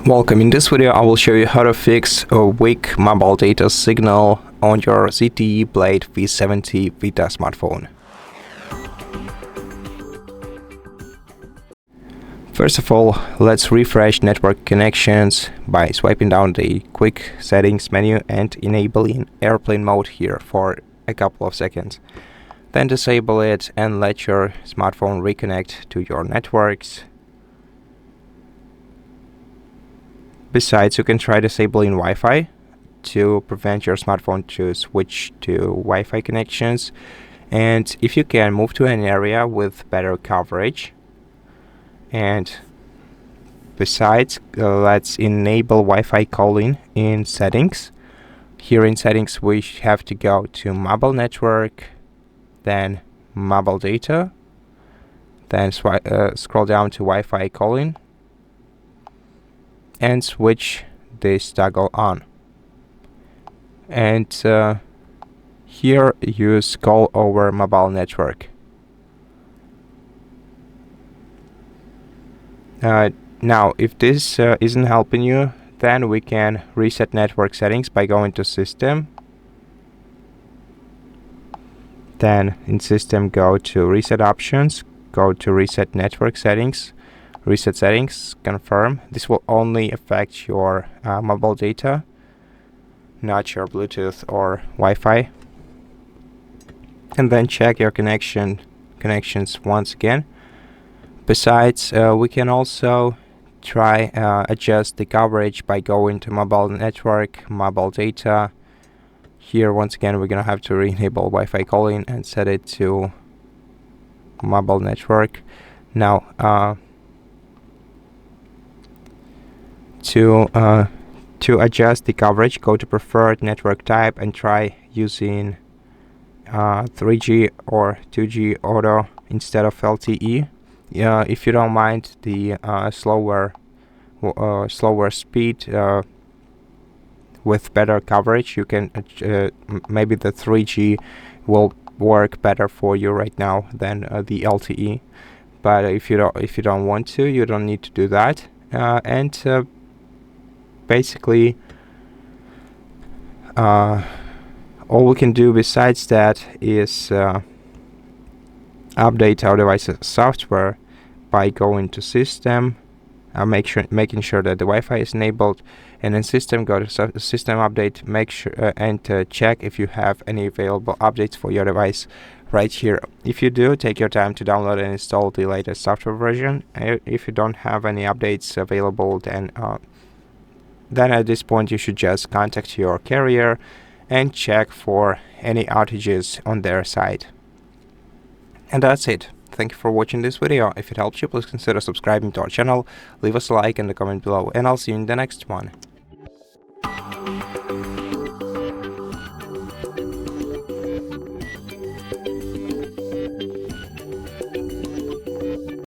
Welcome. In this video I will show you how to fix a weak mobile data signal on your ZTE Blade V70 Vita smartphone. First of all, let's refresh network connections by swiping down the quick settings menu and enabling airplane mode here for a couple of seconds. Then disable it and let your smartphone reconnect to your networks. Besides, you can try disabling Wi-Fi to prevent your smartphone to switch to Wi-Fi connections. And if you can, move to an area with better coverage. And besides, let's enable Wi-Fi calling in settings. Here in settings, we have to go to mobile network, then mobile data, then scroll down to Wi-Fi calling, and switch this toggle on. And here use call over mobile network. Now, if this isn't helping you, then we can reset network settings by going to System. Then in System, go to Reset Options, go to Reset Network Settings. Reset settings, confirm. This will only affect your mobile data, not your Bluetooth or Wi-Fi. And then check your connections once again. Besides, we can also try adjust the coverage by going to mobile network, mobile data. Here once again we're gonna have to re-enable Wi-Fi calling and set it to mobile network. Now to adjust the coverage, go to preferred network type and try using 3G or 2G auto instead of LTE. If you don't mind the slower speed with better coverage, you can maybe the 3G will work better for you right now than the LTE. But if you don't want to, you don't need to do that. Basically, all we can do besides that is update our device's software by going to System, making sure that the Wi-Fi is enabled, and in System, go to System Update, make sure and check if you have any available updates for your device right here. If you do, take your time to download and install the latest software version. If you don't have any updates available, then at this point you should just contact your carrier and check for any outages on their side. And that's it. Thank you for watching this video. If it helped you, please consider subscribing to our channel, leave us a like and a comment below, and I'll see you in the next one.